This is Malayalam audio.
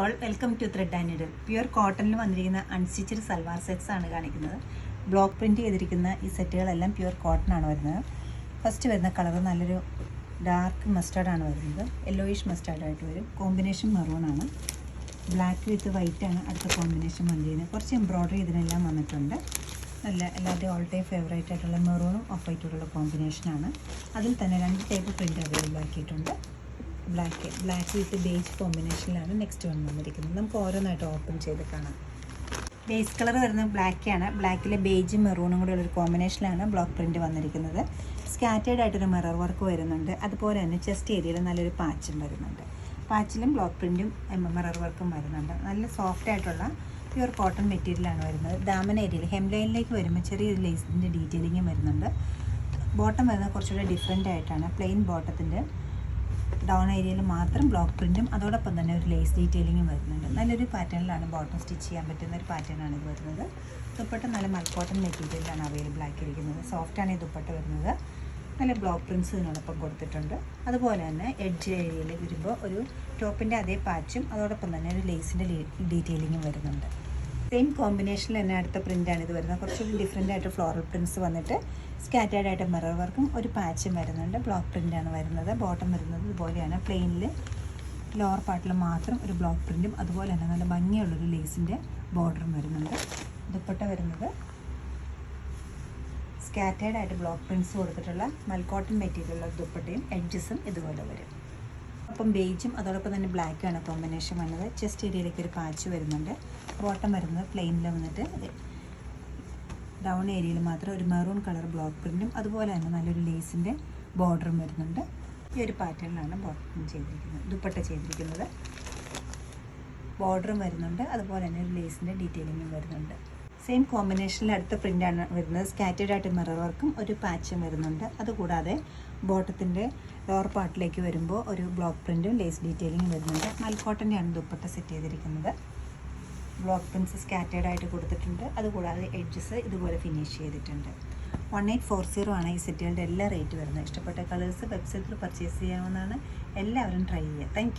All welcome to thread and needle. Pure കോട്ടണിൽ വന്നിരിക്കുന്ന അൺസ്റ്റിച്ചഡ് സൽവാർ സെറ്റ്സ് ആണ് കാണിക്കുന്നത്. ബ്ലോക്ക് പ്രിൻറ്റ് ചെയ്തിരിക്കുന്ന ഈ സെറ്റുകളെല്ലാം പ്യുവർ കോട്ടൺ ആണ് വരുന്നത്. ഫസ്റ്റ് വരുന്ന കളർ നല്ലൊരു ഡാർക്ക് മസ്റ്റാർഡ് ആണ് വരുന്നത്. യെല്ലോയിഷ് മസ്റ്റാർഡ് ആയിട്ട് വരും. കോമ്പിനേഷൻ മെറൂൺ ആണ്. ബ്ലാക്ക് വിത്ത് വൈറ്റ് ആണ് അടുത്ത കോമ്പിനേഷൻ വന്നിരിക്കുന്നത്. കുറച്ച് എംബ്രോയ്ഡറി ഇതിനെല്ലാം വന്നിട്ടുണ്ട്. നല്ല എല്ലാവരുടെയും ഓൾ ടൈം ഫേവറേറ്റ് ആയിട്ടുള്ള മെറൂണും ഓഫ് വൈറ്റുള്ള കോമ്പിനേഷനാണ്. അതിൽ തന്നെ 2 ടൈപ്പ് പ്രിൻറ്റ് അവൈലബിൾ ആക്കിയിട്ടുണ്ട്. ബ്ലാക്ക് വിത്ത് ബേജ് കോമ്പിനേഷനിലാണ് നെക്സ്റ്റ് വന്നിരിക്കുന്നത്. നമുക്ക് ഓരോന്നായിട്ട് ഓപ്പൺ ചെയ്ത് കാണാം. ബേസ് കളർ വരുന്നത് ബ്ലാക്കാണ്. ബ്ലാക്കിലെ ബേജും മെറൂണും കൂടെ ഉള്ളൊരു കോമ്പിനേഷനിലാണ് ബ്ലോക്ക് പ്രിൻറ്റ് വന്നിരിക്കുന്നത്. സ്കാറ്റേർഡ് ആയിട്ടൊരു മിറർ വർക്ക് വരുന്നുണ്ട്. അതുപോലെ തന്നെ ചെസ്റ്റ് ഏരിയയിൽ നല്ലൊരു പാച്ചും വരുന്നുണ്ട്. പാച്ചിലും ബ്ലോക്ക് പ്രിൻറ്റും മിറർ വർക്കും വരുന്നുണ്ട്. നല്ല സോഫ്റ്റ് ആയിട്ടുള്ള പ്യുവർ കോട്ടൺ മെറ്റീരിയലാണ് വരുന്നത്. ദാമൻ ഏരിയയിൽ ഹെംലൈനിലേക്ക് വരുമ്പോൾ ചെറിയൊരു ലേസിൻ്റെ ഡീറ്റെയിലിങ്ങും വരുന്നുണ്ട്. ബോട്ടം വരുന്നത് കുറച്ചുകൂടെ ഡിഫറെൻ്റ് ആയിട്ടാണ്. പ്ലെയിൻ ബോട്ടത്തിൻ്റെ ഡൗൺ ഏരിയയിൽ മാത്രം ബ്ലോക്ക് പ്രിൻറ്റും അതോടൊപ്പം തന്നെ ഒരു ലേസ് ഡീറ്റെയിലിങ്ങും വരുന്നുണ്ട്. നല്ലൊരു പാറ്റേണിലാണ് ബോട്ടം സ്റ്റിച്ച് ചെയ്യാൻ പറ്റുന്ന ഒരു പാറ്റേണാണ് ഇത് വരുന്നത്. ദുപ്പട്ട നല്ല മൽക്കോട്ടൺ മെറ്റീരിയലാണ് അവൈലബിൾ ആക്കിയിരിക്കുന്നത്. സോഫ്റ്റാണ് ഈ ദുപ്പട്ട വരുന്നത്. നല്ല ബ്ലോക്ക് പ്രിൻറ്റ്സ് ഇതിനോടൊപ്പം കൊടുത്തിട്ടുണ്ട്. അതുപോലെ തന്നെ എഡ്ജ് ഏരിയയിൽ വരുമ്പോൾ ഒരു ടോപ്പിൻ്റെ അതേ പാച്ചും അതോടൊപ്പം തന്നെ ഒരു ലേസിൻ്റെ ഡീറ്റെയിലിങ്ങും വരുന്നുണ്ട്. സെയിം കോമ്പിനേഷനിൽ തന്നെ അടുത്ത പ്രിൻ്റാണ് ഇത് വരുന്നത്. കുറച്ചുകൂടി ഡിഫറെൻ്റ് ആയിട്ട് ഫ്ലോറൽ പ്രിൻറ്റ്സ് വന്നിട്ട് സ്കാറ്റേർഡ് ആയിട്ട് മിറർ വർക്കും ഒരു പാച്ചും വരുന്നുണ്ട്. ബ്ലോക്ക് പ്രിൻ്റാണ് വരുന്നത്. ബോട്ടം വരുന്നത് ഇതുപോലെയാണ്. പ്ലെയിനിൽ ലോവർ പാർട്ടിൽ മാത്രം ഒരു ബ്ലോക്ക് പ്രിൻറ്റും അതുപോലെ തന്നെ നല്ല ഭംഗിയുള്ളൊരു ലേസിൻ്റെ ബോർഡറും വരുന്നുണ്ട്. ദുപ്പട്ട വരുന്നത് സ്കാറ്റേർഡ് ആയിട്ട് ബ്ലോക്ക് പ്രിൻറ്റ്സ് കൊടുത്തിട്ടുള്ള മൽക്കോട്ടൺ മെറ്റീരിയലുള്ള ദുപ്പട്ടയും എഡ്ജസും ഇതുപോലെ വരും. അപ്പം ബേജും അതോടൊപ്പം തന്നെ ബ്ലാക്കാണ് കോമ്പിനേഷൻ വന്നത്. ചെസ്റ്റ് ഏരിയയിലേക്ക് ഒരു പാച്ച് വരുന്നുണ്ട്. ബോട്ടം വരുന്നത് പ്ലെയിനിൽ വന്നിട്ട് ഡൗൺ ഏരിയയിൽ മാത്രം ഒരു മെറൂൺ കളർ ബ്ലോക്ക് പ്രിൻറ്റും അതുപോലെ തന്നെ നല്ലൊരു ലേസിൻ്റെ ബോർഡറും വരുന്നുണ്ട്. ഈ ഒരു പാറ്റേണിലാണ് ബോട്ടം ചെയ്തിരിക്കുന്നത്. ദുപ്പട്ട ചെയ്തിരിക്കുന്നത് ബോർഡറും വരുന്നുണ്ട്. അതുപോലെ തന്നെ ഒരു ലേസിൻ്റെ ഡീറ്റെയിലിങ്ങും വരുന്നുണ്ട്. സെയിം കോമ്പിനേഷനിൽ അടുത്ത പ്രിൻ്റാണ് വരുന്നത്. സ്കാറ്റേർഡ് ആയിട്ട് മിറർ വർക്കും ഒരു പാച്ചും വരുന്നുണ്ട്. അതുകൂടാതെ ബോട്ടത്തിൻ്റെ ലോവർ പാർട്ടിലേക്ക് വരുമ്പോൾ ഒരു ബ്ലോക്ക് പ്രിൻറ്റും ലേസ് ഡീറ്റെയിലിങ്ങും വരുന്നുണ്ട്. മൽക്കോട്ടൻ്റെയാണ് ദുപ്പട്ട സെറ്റ് ചെയ്തിരിക്കുന്നത്. ബ്ലോക്ക് പ്രിൻറ്റ്സ് സ്കാറ്റേർഡ് ആയിട്ട് കൊടുത്തിട്ടുണ്ട്. അതുകൂടാതെ എഡ്ജസ് ഇതുപോലെ ഫിനിഷ് ചെയ്തിട്ടുണ്ട്. 1840 ആണ് ഈ സെറ്റുകളുടെ എല്ലാ റേറ്റ് വരുന്നത്. ഇഷ്ടപ്പെട്ട കളേഴ്സ് വെബ്സൈറ്റിൽ പർച്ചേസ് ചെയ്യാവുന്നതാണ്. എല്ലാവരും ട്രൈ ചെയ്യുക. താങ്ക്